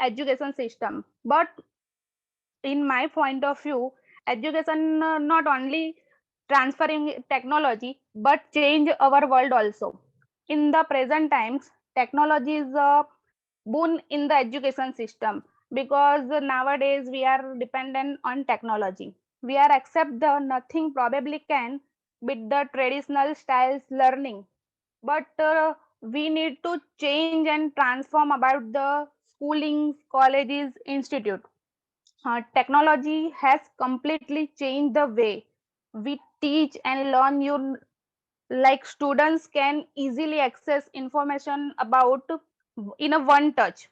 education system. But in my point of view, education not only transferring technology but change our world also. In the present times, technology is a boon in the education system because nowadays we are dependent on technology. We are accept the nothing probably can with the traditional styles learning, but we need to change and transform about the schooling, colleges, institute. Technology has completely changed the way we teach and learn. You like students can easily access information about in a one touch.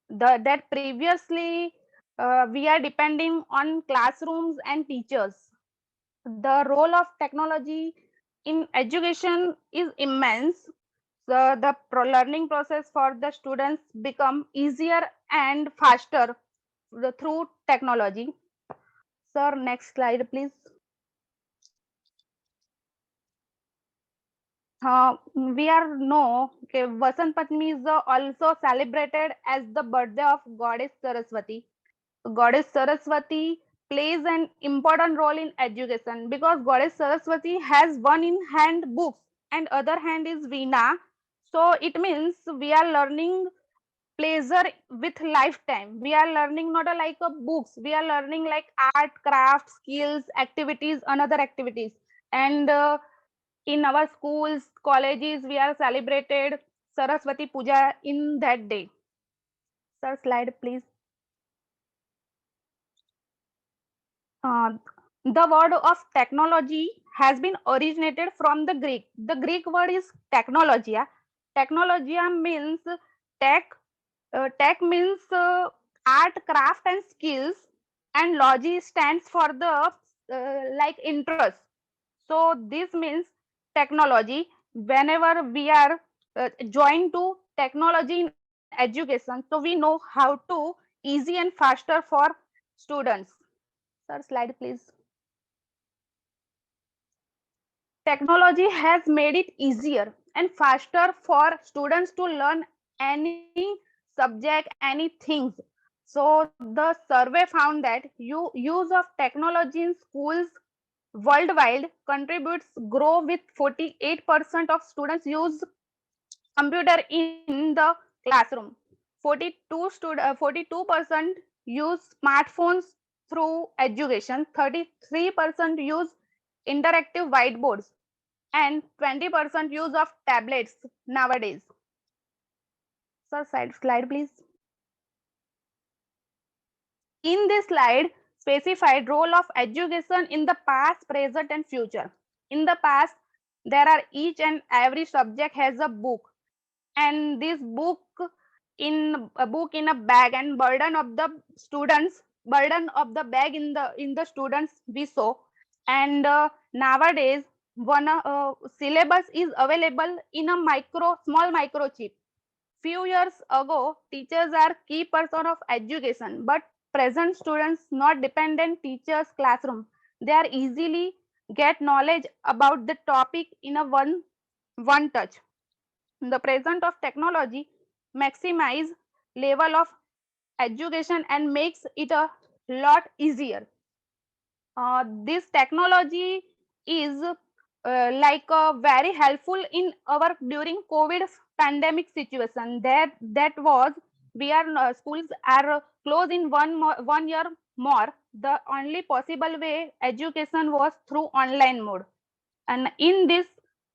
That previously we are depending on classrooms and teachers. The role of technology in education is immense. The learning process for the students become easier and faster through technology. Sir, next slide, please. We are know okay, Vasant Panchami is also celebrated as the birthday of Goddess Saraswati. Goddess Saraswati plays an important role in education because Goddess Saraswati has one in hand books and other hand is Veena. So it means we are learning pleasure with lifetime. We are learning not a like a books. We are learning like art, craft, skills, activities, another activities. And in our schools, colleges, we are celebrated Saraswati Puja in that day. Sir, slide please. Uh, the word of technology has been originated from the Greek. The Greek word is technologia. Technologia means tech. Tech means art, craft, and skills, and logi stands for the like interest. So this means technology. Whenever we are joined to technology in education, so we know how to easy and faster for students. Sir, slide please. Technology has made it easier and faster for students to learn any subject, any things. So the survey found that use of technology in schools worldwide contributes grow with 48% of students use computer in the classroom. 42% use smartphones through education. 33% use interactive whiteboards and 20% use of tablets nowadays. So slide please. In this slide, specified role of education in the past, present, and future. In the past, there are each and every subject has a book, and this book in a bag, and burden of the bag in the students we saw. And nowadays, one syllabus is available in a small microchip. Few years ago, teachers are key person of education, but present students not dependent teachers classroom. They are easily get knowledge about the topic in a one touch. The present of technology maximize level of education and makes it a lot easier. This technology is very helpful in our during COVID pandemic situation. That was we are schools are closed in 1 year more. The only possible way education was through online mode, and in this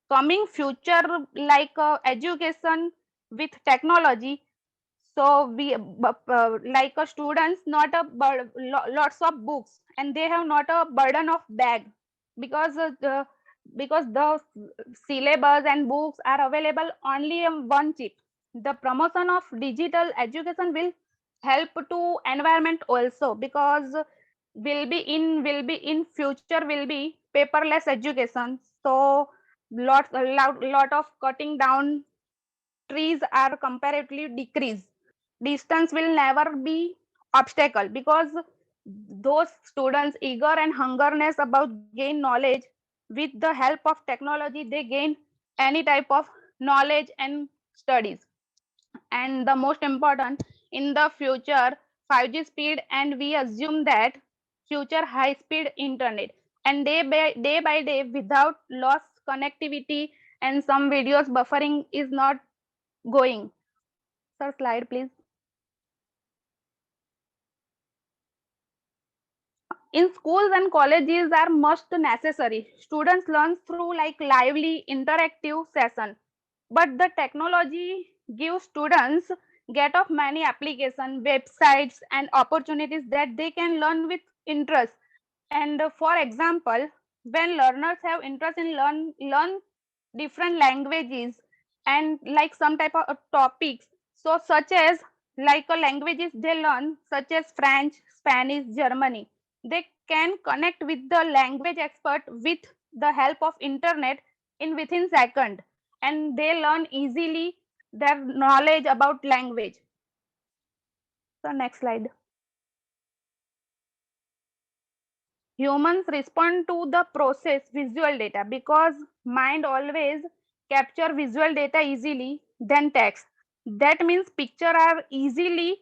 coming future education with technology, so we like a students not lots of books, and they have not a burden of bag because because the syllabus and books are available only in one chip. The promotion of digital education will help to environment also because will be in future will be paperless education. So lot of cutting down trees are comparatively decreased. Distance will never be obstacle because those students eager and hungerness about gain knowledge with the help of technology, they gain any type of knowledge and studies. And the most important, in the future 5G speed, and we assume that future high speed internet, and day by day without lost connectivity, and some videos buffering is not going. Sir, slide please. In schools and colleges are must necessary. Students learn through like lively interactive session, but the technology gives students get of many application websites and opportunities that they can learn with interest. And for example, when learners have interest in learn different languages and like some type of topics, so such as like a languages they learn such as French, Spanish, Germany, they can connect with the language expert with the help of internet in within second, and they learn easily their knowledge about language. So next slide. Humans respond to the process visual data because mind always capture visual data easily than text. That means picture are easily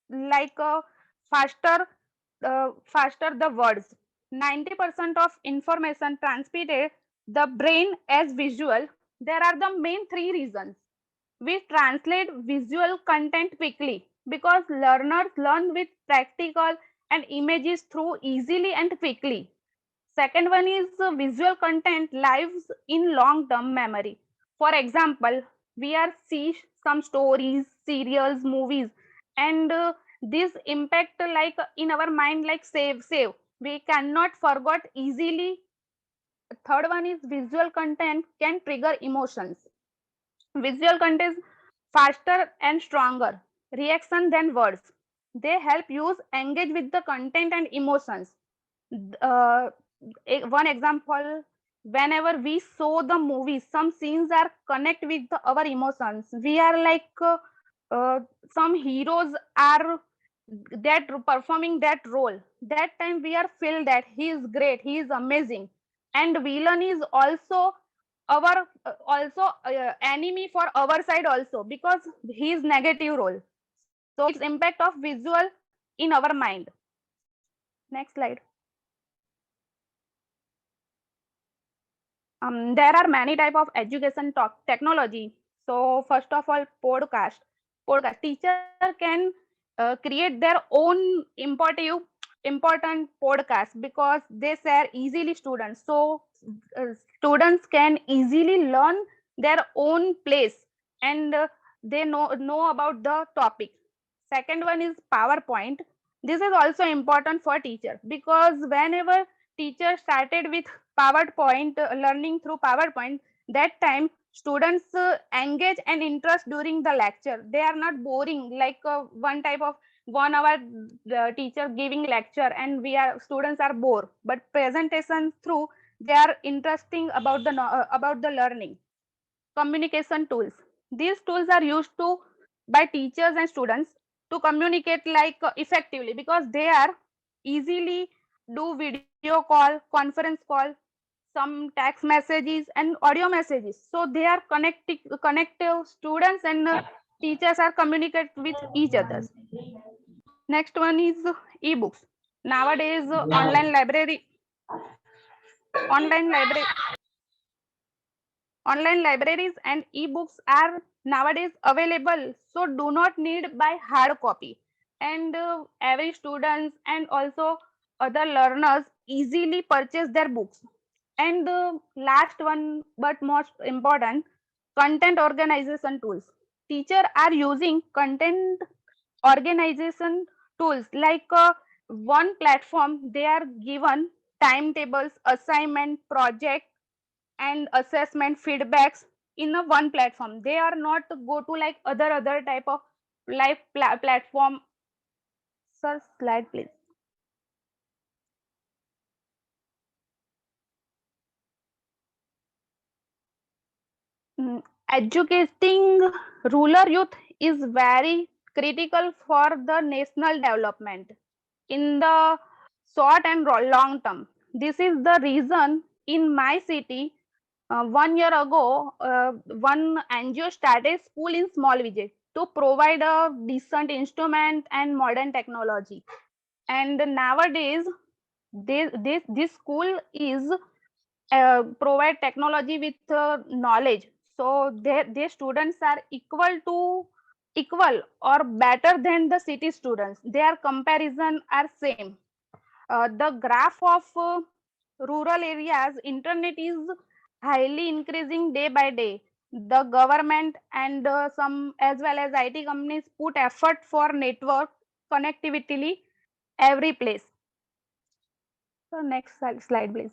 like a faster faster the words. 90% of information transmitted the brain as visual. There are the main three reasons. We translate visual content quickly because learners learn with practical and images through easily and quickly. Second one is visual content lives in long term memory. For example, we are see some stories, serials, movies, and this impact like in our mind like save. We cannot forget easily. Third one is visual content can trigger emotions. Visual content is faster and stronger reaction than words. They help use engage with the content and emotions. Uh, One example, whenever we saw the movie, some scenes are connect with our emotions. We are like uh, some heroes are that performing that role. That time we are feel that he is great, he is amazing, and villain is also our enemy for our side also because he is negative role. So it's impact of visual in our mind. Next slide. There are many type of education talk technology. So first of all, podcast teacher can create their own important podcast because they share easily students, so students can easily learn their own place, and they know about the topic. Second one is PowerPoint. This is also important for teacher because whenever teacher started with PowerPoint, learning through PowerPoint, that time students engage and interest during the lecture. They are not boring like one type of 1 hour teacher giving lecture and we are students are bored. But presentation through they are interesting about the learning. Communication tools. These tools are used to by teachers and students to communicate like effectively because they are easily do video call, conference call, some text messages and audio messages. So they are connective students and teachers are communicate with each others. Next one is ebooks. Nowadays online library online libraries and ebooks are nowadays available, so do not need by hard copy. And every students and also other learners easily purchase their books. And last one, but most important, content organization tools. Teacher are using content organization tools like one platform. They are given timetables, assignment, project, and assessment feedbacks in a one platform. They are not go to like other type of platform. Sir, slide please. Educating rural youth is very critical for the national development in the short and long term. This is the reason in my city 1 year ago, one NGO started school in small village. to provide a decent instrument and modern technology. And nowadays, this school is provide technology with knowledge. So their students are equal or better than the city students. Their comparison are same. The graph of rural areas internet is highly increasing day by day. The government and some as well as IT companies put effort for network connectivity every place. So next slide please.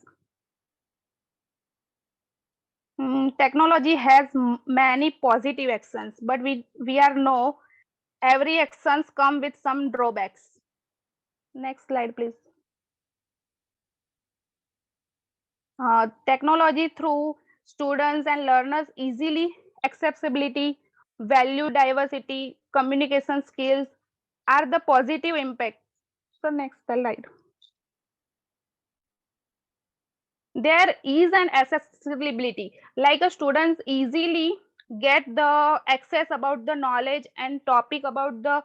Technology has many positive actions, but we are know every actions come with some drawbacks. Next slide please. Technology through students and learners easily accessibility, value diversity, communication skills are the positive impact. So next slide. There is an accessibility, like a students easily get the access about the knowledge and topic about the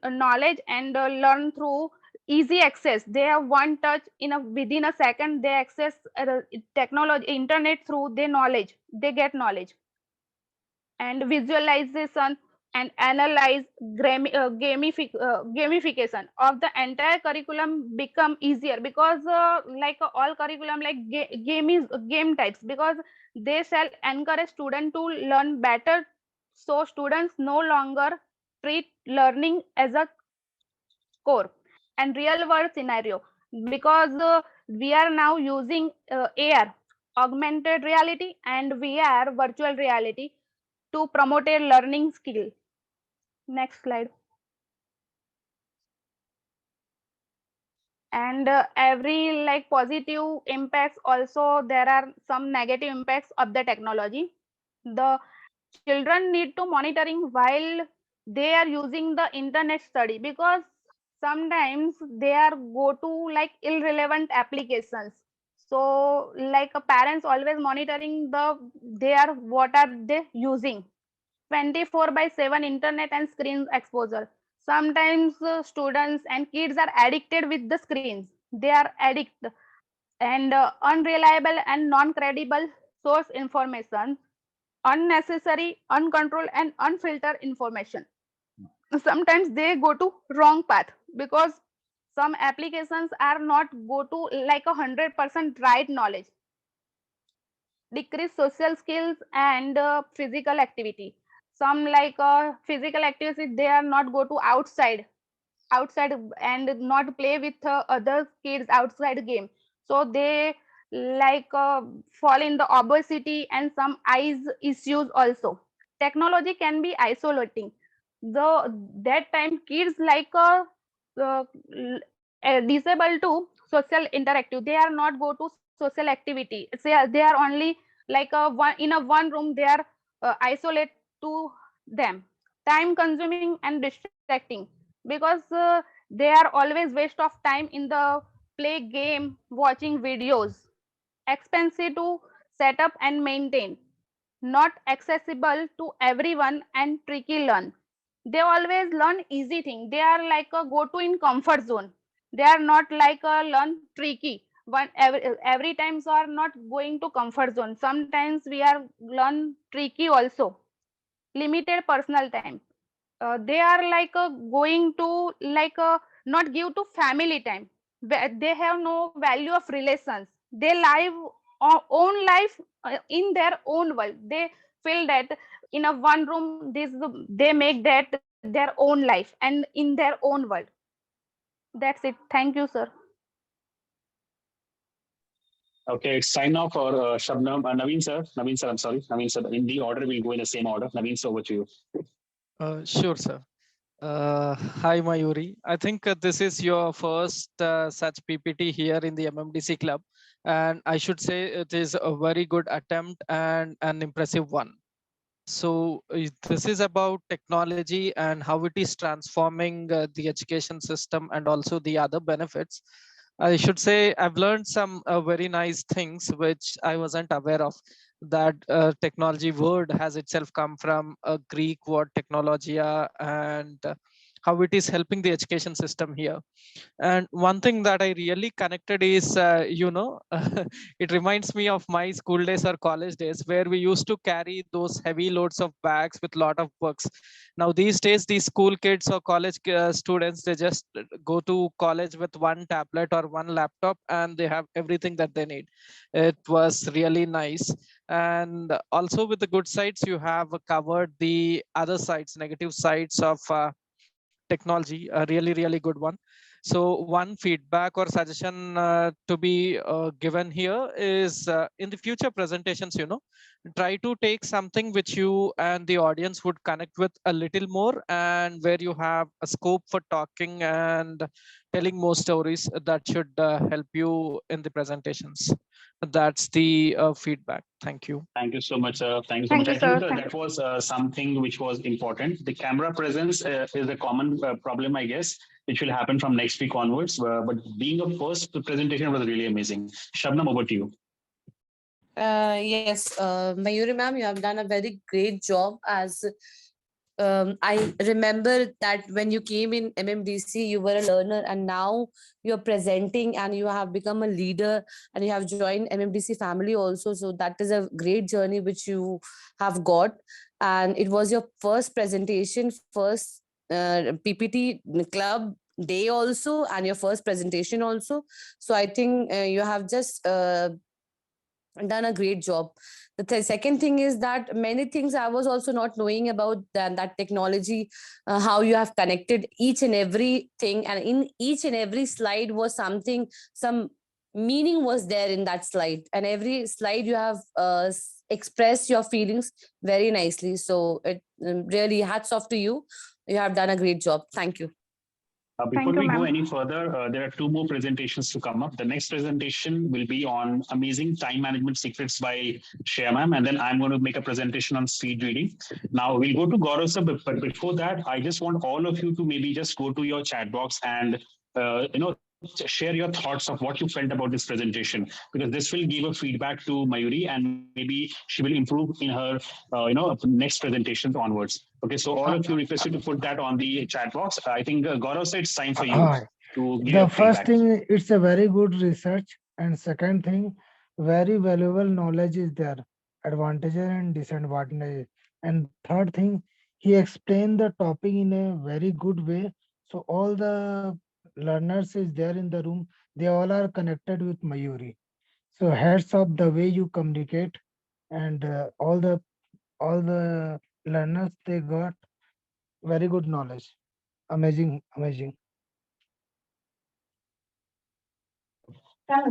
knowledge and learn through easy access. They have one touch in a within a second they access technology internet through their knowledge, they get knowledge. And visualization and analyze gamification of the entire curriculum become easier, because all curriculum like game types, because they shall encourage student to learn better. So students no longer treat learning as a core. And real world scenario, because we are now using AR, augmented reality, and VR, virtual reality, to promote a learning skill. Next slide. And every like positive impacts, also there are some negative impacts of the technology. The children need to monitoring while they are using the internet study, because sometimes they are go to like irrelevant applications. So like a parents always monitoring the they are what are they using. 24/7 internet and screen exposure. Sometimes students and kids are addicted with the screens. They are addict. And unreliable and non-credible source information, unnecessary, uncontrolled, and unfiltered information. Sometimes they go to wrong path, because some applications are not go to like 100% right knowledge. Decrease social skills and physical activity. Some like physical activities, they are not go to outside and not play with other kids outside game. So they like fall in the obesity and some eyes issues also. Technology can be isolating. The that time kids like uh, disabled to social interactive, they are not go to social activity. They are only like a one in a one room, they are isolate to them. Time consuming and distracting, because they are always waste of time in the play game, watching videos. Expensive to set up and maintain, not accessible to everyone, and tricky learn. They always learn easy thing, they are like a go to in comfort zone. They are not like a learn tricky one. Every times are not going to comfort zone, sometimes we are learn tricky also. Limited personal time, they are like going to like not give to family time. They have no value of relations. They live own life in their own world. They feel that in a one room, this they make that their own life and in their own world. That's it. Thank you, sir. Okay, it's sign off for Shabnam. Naveen sir. Naveen sir, I'm sorry. Naveen sir, in the order, we'll go in the same order. Naveen sir, over to you. Sure, sir. Hi, Mayuri. I think this is your first such PPT here in the MMDC club. And I should say it is a very good attempt and an impressive one. So this is about technology and how it is transforming the education system and also the other benefits. I should say I've learned some very nice things which I wasn't aware of. That technology word has itself come from a Greek word technologia, and how it is helping the education system here. And one thing that I really connected is, it reminds me of my school days or college days, where we used to carry those heavy loads of bags with lot of books. Now these days, these school kids or college students, they just go to college with one tablet or one laptop, and they have everything that they need. It was really nice. And also, with the good sides, you have covered the other sides, negative sides of technology, a really good one. So one feedback or suggestion to be given here is, in the future presentations, try to take something which you and the audience would connect with a little more, and where you have a scope for talking and telling more stories that should help you in the presentations. That's the feedback. Thank you. Thank you so much, sir. Thank you so Thank much. you, I think sir. Thank that was something which was important. The camera presence is a common problem, I guess, which will happen from next week onwards. But being a first presentation was really amazing. Shabnam, over to you. Yes, Mayuri ma'am, you have done a very great job. As I remember that when you came in MMDC, you were a learner, and now you're presenting and you have become a leader, and you have joined MMDC family also. So that is a great journey which you have got, and it was your first presentation, first PPT club day also, and your first presentation also. So I think you have just done a great job. The second thing is that many things I was also not knowing about that technology, how you have connected each and everything, and in each and every slide was something, some meaning was there in that slide, and every slide you have expressed your feelings very nicely. So it really hats off to you. You have done a great job. Thank you. Before you, we go ma'am. any further, there are two more presentations to come up. The next presentation will be on amazing time management secrets by Shreya ma'am, and then I'm going to make a presentation on speed reading. Now we'll go to Gaurav sir, but before that, I just want all of you to maybe just go to your chat box and share your thoughts of what you felt about this presentation, because this will give a feedback to Mayuri, and maybe she will improve in her next presentations onwards. Okay, so all Uh, of you requested to put that on the chat box. I think Gaurav said it's time for you Hi. to give The your first feedback. thing, it's a very good research, and second thing, very valuable knowledge is there, advantages and disadvantages. And third thing, he explained the topic in a very good way. So all the learners is there in the room, they all are connected with Mayuri. So heads up the way you communicate, and all the learners they got very good knowledge. Amazing, amazing.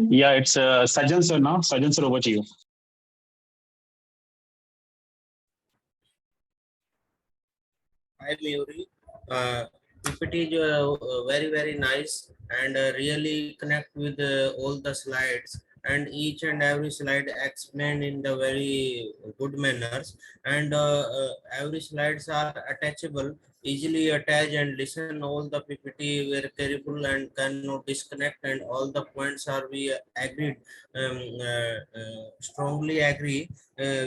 Yeah, it's Sajan sir now. Sajan sir, over to you. Hi Mayuri. PPT is very nice, and really connect with all the slides, and each and every slide explained in the very good manners, and every slides are attachable, easily attach and listen all the PPT very careful and cannot disconnect, and all the points are we agreed, strongly agree,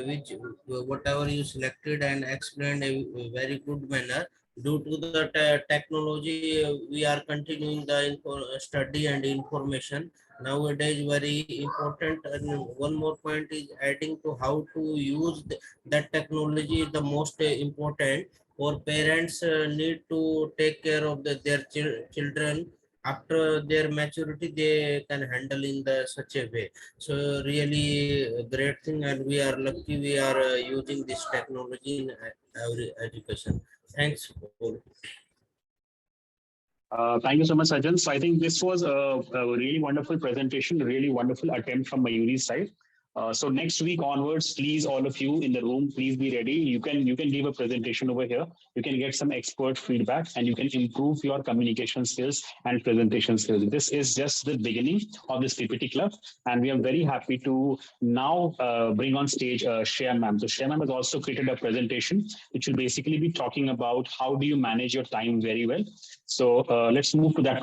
which whatever you selected and explained a very good manner. Due to the technology, we are continuing the study and information nowadays very important. And one more point is adding to how to use that technology is the most important. For parents need to take care of their children after their maturity, they can handle in the such a way. So really a great thing, and we are lucky we are using this technology in every education. Thanks all. Thank you so much, Sajjan. So I think this was a really wonderful presentation, a really wonderful attempt from Mayuri's side. So next week onwards, please, all of you in the room, please be ready. You can give a presentation over here. You can get some expert feedback, and you can improve your communication skills and presentation skills. This is just the beginning of this PPT club, and we are very happy to now bring on stage Shreya ma'am. So Shreya ma'am has also created a presentation which will basically be talking about how do you manage your time very well. So let's move to that